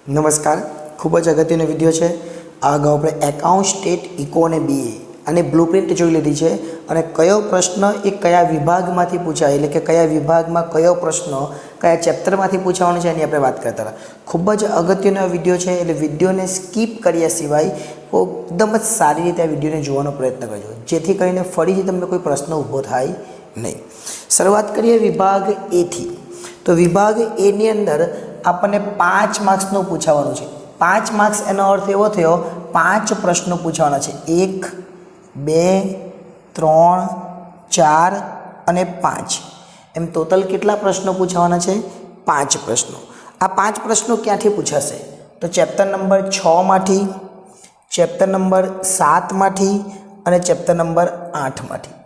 નમસ્કાર, ખૂબ જ અગત્યનો વિડીયો છે. આ અગાઉ આપણે એકાઉન્ટ, સ્ટેટ, ઇકો અને બીએ અને બ્લુપ્રિન્ટ જોઈ લીધી છે અને કયો પ્રશ્ન એ કયા વિભાગમાંથી પૂછાય, એટલે કે કયા વિભાગમાં કયો પ્રશ્ન કયા ચેપ્ટરમાંથી પૂછાવાનો છે એની આપણે વાત કરતા હતા. ખૂબ જ અગત્યનો વિડીયો છે, એટલે વિડીયોને સ્કીપ કર્યા સિવાય એકદમ જ સારી રીતે આ વિડીયોને જોવાનો પ્રયત્ન કરજો, જેથી કરીને ફરીથી તમને કોઈ પ્રશ્ન ઊભો થાય નહીં. શરૂઆત કરીએ વિભાગ એથી. તો વિભાગ એની અંદર આપણને 5 માર્ક્સનો પૂછાવાનું છે. 5 માર્ક્સ એનો અર્થ એવો થયો 5 પ્રશ્નો પૂછવાના છે. 1, 2, 3, 4 અને 5 એમ ટોટલ કેટલા પ્રશ્નો પૂછવાના છે? 5 પ્રશ્નો. આ 5 પ્રશ્નો ક્યાંથી પૂછાશે? તો ચેપ્ટર નંબર 6 માંથી, ચેપ્ટર નંબર 7 માંથી અને ચેપ્ટર નંબર 8 માંથી.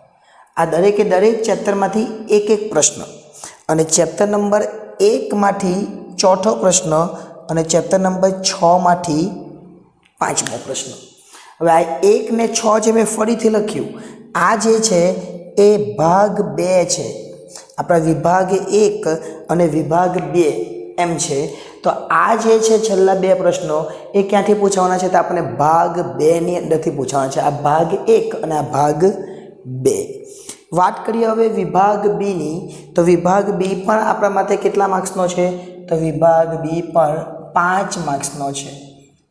આ દરેકે દરેક ચેપ્ટરમાંથી એક એક પ્રશ્ન, અને ચેપ્ટર નંબર 1 માંથી ચોથો પ્રશ્ન અને ચેપ્ટર નંબર 6 માંથી 5મો પ્રશ્ન. હવે આ 1 ને 6 જે મેં ફરીથી લખ્યું, આ જે છે એ ભાગ 2 છે. આપણા વિભાગ 1 અને વિભાગ 2 એમ છે. તો આ જે છે છેલ્લા 2 પ્રશ્નો એ ક્યાંથી પૂછવાના છે? તો આપણે ભાગ 2 ની અંદરથી પૂછવાના છે. આ ભાગ 1 અને આ ભાગ 2. વાત કરીએ હવે વિભાગ બી ની. તો વિભાગ બી પણ આપણા માટે કેટલા માર્ક્સનો છે? તો વિભાગ બી પણ 5 માર્ક્સનો છે.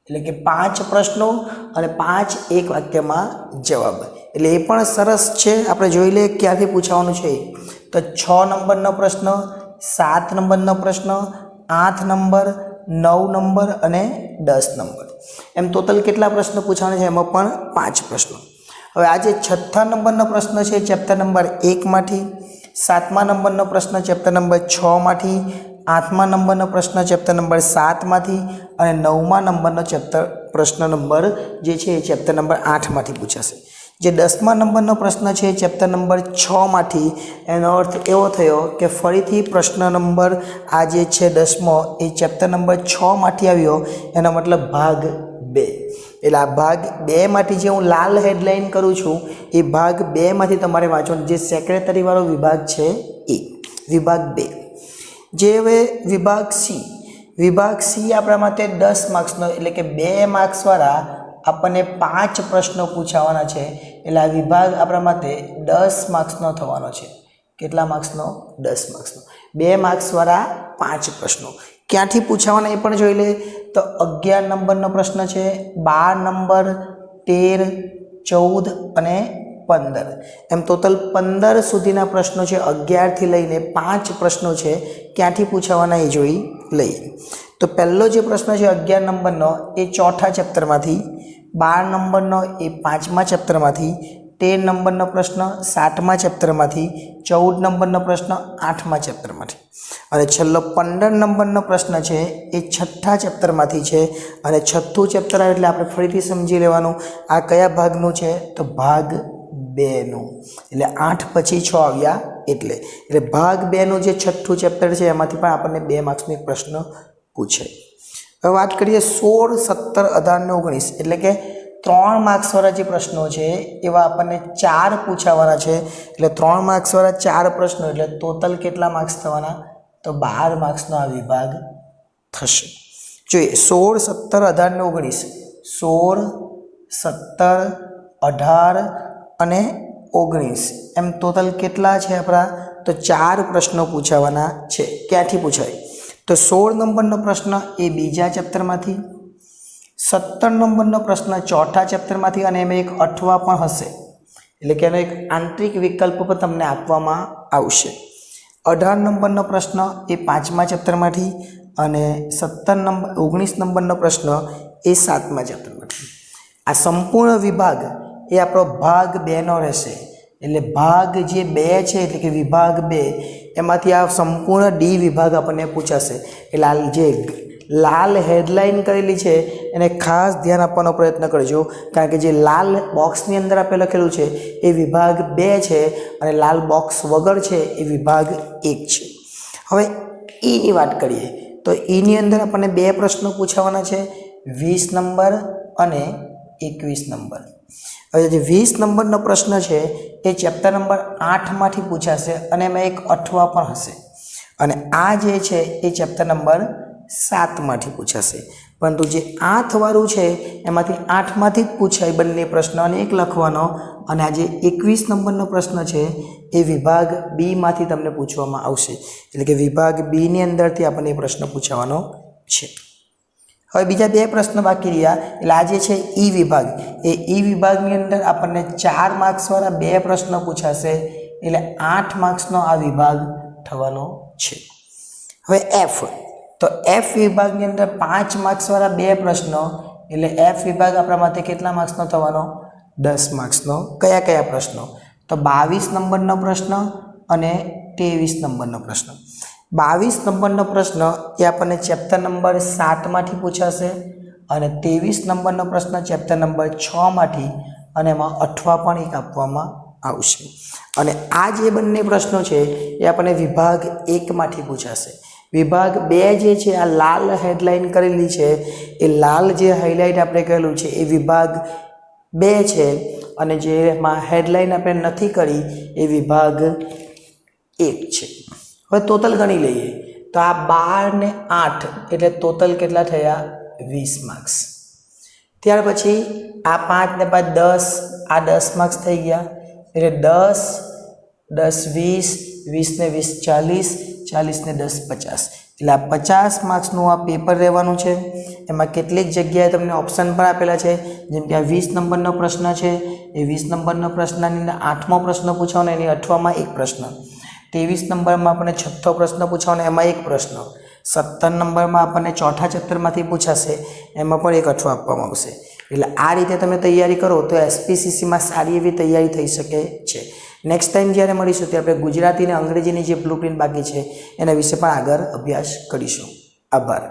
એટલે કે 5 પ્રશ્નો અને 5 એક વાક્યમાં જવાબ. એટલે એ પણ સરસ છે. આપણે જોઈ લઈએ ક્યાંથી પૂછવાનું છે. તો 6 નંબરનો પ્રશ્ન, 7 નંબરનો પ્રશ્ન, 8 નંબર, 9 નંબર અને 10 નંબર એમ ટોટલ કેટલા પ્રશ્નો પૂછવાના છે? એમાં પણ 5 પ્રશ્નો. હવે આ જે 6થા નંબરનો પ્રશ્ન છે ચેપ્ટર નંબર 1 માંથી, 7મા નંબરનો પ્રશ્ન ચેપ્ટર નંબર 6 માંથી, 8મા નંબરનો પ્રશ્ન ચેપ્ટર નંબર 7 માંથી અને 9મા નંબરનો પ્રશ્ન નંબર જે છે એ ચેપ્ટર નંબર 8 માંથી પૂછાશે. જે 10મા નંબરનો પ્રશ્ન છે ચેપ્ટર નંબર 6 માંથી, એનો અર્થ એવો થયો કે ફરીથી પ્રશ્ન નંબર આ જે છે 10મો એ ચેપ્ટર નંબર 6 માંથી આવ્યો, એનો મતલબ ભાગ 2. એટલે આ ભાગ 2 માંથી જે હું લાલ હેડલાઇન કરું છું એ ભાગ 2 માંથી તમારે વાંચવાનું. જે સેક્રેટરી વાળો વિભાગ છે એ વિભાગ 2. જે હવે વિભાગ સી. વિભાગ સી આપણા માટે 10 માર્ક્સનો, એટલે કે 2 માર્ક્સવાળા આપણને 5 પ્રશ્નો પૂછાવાના છે. એટલે આ વિભાગ આપણા માટે 10 માર્ક્સનો થવાનો છે. કેટલા માર્ક્સનો? 10 માર્ક્સનો. 2 માર્ક્સવાળા 5 પ્રશ્નો. ક્યાંથી પૂછાવાના એ પણ જોઈ લે. તો 11 નંબરનો પ્રશ્ન છે, 12 નંબર, 13, 14 અને 15 એમ ટોટલ 15 સુધીના પ્રશ્નો છે. 11 થી લઈને 5 પ્રશ્નો છે. ક્યાંથી પૂછાવાના એ જોઈ લઈએ. તો પહેલો જે પ્રશ્ન છે 11 નંબરનો એ 4થા ચેપ્ટરમાંથી, 12 નંબરનો એ 5મા ચેપ્ટરમાંથી, 13 નંબરનો પ્રશ્ન 7મા ચેપ્ટરમાંથી, 14 નંબરનો પ્રશ્ન 8મા ચેપ્ટરમાંથી અને છેલ્લો 15 નંબરનો પ્રશ્ન છે એ 6થા ચેપ્ટરમાંથી છે. અને 6થું ચેપ્ટર આવે એટલે આપણે ફરીથી સમજી લેવાનું આ કયા ભાગનું છે? તો ભાગ 2નું. એટલે 8 પછી 6 આવ્યા એટલે ભાગ 2નું જે 6થું ચેપ્ટર છે એમાંથી પણ આપણને 2 માર્ક્સનો એક પ્રશ્ન પૂછે. હવે વાત કરીએ 16, 17, 18 ને 19, એટલે કે 3 માર્ક્સવાળા જે પ્રશ્નો છે એવા આપણને 4 પૂછાવાના છે. એટલે 3 માર્ક્સવાળા 4 પ્રશ્નો, એટલે ટોટલ કેટલા માર્ક્સ થવાના? તો 12 માર્ક્સનો આ વિભાગ થશે. જોઈએ 16, 17, 18 ને 19. 16, 17, 18 અને 19 એમ ટોટલ કેટલા છે આપણા? તો 4 પ્રશ્નો પૂછાવાના છે. ક્યાંથી પૂછાય? તો 16 નંબરનો પ્રશ્ન એ બીજા ચેપ્ટરમાંથી, 17 નંબરનો પ્રશ્ન ચોથા ચેપ્ટરમાંથી અને એમાં એક અઠવા પણ હશે. એટલે કે એનો એક આંતરિક વિકલ્પ પણ તમને આપવામાં આવશે. 18 નંબરનો પ્રશ્ન એ 5મા ચેપ્ટરમાંથી અને 19 નંબરનો પ્રશ્ન એ 7મા ચેપ્ટરમાંથી. આ સંપૂર્ણ વિભાગ એ આપણો ભાગ 2નો રહેશે. એટલે ભાગ જે 2 છે, એટલે કે વિભાગ 2 એમાંથી આ સંપૂર્ણ ડી વિભાગ આપણને પૂછાશે. એટલે આ જે લાલ હેડલાઇન કરેલી છે એને ખાસ ધ્યાન આપવાનો પ્રયત્ન કરજો, કારણ કે જે લાલ બોક્સની અંદર આપણે લખેલું છે એ વિભાગ 2 છે અને લાલ બોક્સ વગર છે એ વિભાગ 1 છે. હવે ઈની વાત કરીએ તો ઈની અંદર આપણને 2 પ્રશ્નો પૂછાવાના છે, 20 નંબર અને 21 નંબર. હવે જે 20 નંબરનો પ્રશ્ન છે એ ચેપ્ટર નંબર 8 માંથી પૂછાશે અને એમાં એક અઠવા પણ હશે. અને આ જે છે એ ચેપ્ટર નંબર 7માંથી પૂછાશે, પરંતુ જે 8 વાળું છે એમાંથી 8માંથી જ પૂછાય બંને પ્રશ્ન અને એક લખવાનો, અને આ જે 21 નંબરનો પ્રશ્ન છે એ વિભાગ બીમાંથી તમને પૂછવામાં આવશે, એટલે કે વિભાગ બીની અંદરથી આપણને એ પ્રશ્ન પૂછવાનો છે. હવે બીજા 2 પ્રશ્ન બાકી રહ્યા, એટલે આ જે છે ઈ વિભાગ, એ ઈ વિભાગની અંદર આપણને 4 માર્ક્સવાળા 2 પ્રશ્ન પૂછાશે, એટલે 8 માર્ક્સનો આ વિભાગ થવાનો છે. હવે એફ, તો એફ વિભાગની અંદર 5 માર્ક્સવાળા 2 પ્રશ્નો, એટલે એફ વિભાગ આપણા માટે કેટલા માર્ક્સનો થવાનો? 10 માર્ક્સનો. કયા કયા પ્રશ્નો? તો 22 નંબરનો પ્રશ્ન અને 23 નંબરનો પ્રશ્ન. 22 નંબરનો પ્રશ્ન એ આપણને ચેપ્ટર નંબર 7માંથી પૂછાશે, અને 23 નંબરનો પ્રશ્ન ચેપ્ટર નંબર 6માંથી, અને એમાં અઠવા પણ એક આપવામાં આવશે. અને આ જે બંને પ્રશ્નો છે એ આપણને વિભાગ 1માંથી પૂછાશે. વિભાગ 2 જે છે, આ લાલ હેડલાઇન કરેલી છે, એ લાલ જે હાઇલાઇટ આપણે કરેલું છે એ વિભાગ 2 છે, અને જેમાં હેડલાઇન આપણે નથી કરી એ વિભાગ 1 છે. હવે ટોટલ ગણી લઈએ, તો આ 12 ને 8 એટલે ટોટલ કેટલા થયા? 20 માર્ક્સ. ત્યાર પછી આ 5 ને 5 10, આ 10 માર્ક્સ થઈ ગયા, એટલે 10 10 20, 20 ને 20 40, 40 ને 10 50, એટલે આ 50 માર્ક્સનું આ પેપર રહેવાનું છે. એમાં કેટલીક જગ્યાએ તમને ઓપ્શન પણ આપેલા છે, જેમ કે આ 20 નંબરનો પ્રશ્ન છે, એ 20 નંબરનો પ્રશ્નની અંદર 8મો પ્રશ્ન પૂછવાનો, એની અઠવામાં એક પ્રશ્ન. 23 નંબરમાં આપણને 6થો પ્રશ્ન પૂછવાનો, એમાં એક પ્રશ્ન. 17 નંબરમાં આપણને ચોથા ચેપ્ટરમાંથી પૂછાશે, એમાં પણ એક અઠવા આપવામાં આવશે. એટલે આ રીતે તમે તૈયારી કરો તો એસપીસીસીમાં સારી એવી તૈયારી થઈ શકે છે. નેક્સ્ટ ટાઈમ જ્યારે મળીશું ત્યારે આપણે ગુજરાતી અને અંગ્રેજીની જે બ્લુપ્રિન્ટ બાકી છે એના વિશે પણ આગળ અભ્યાસ કરીશું. આભાર.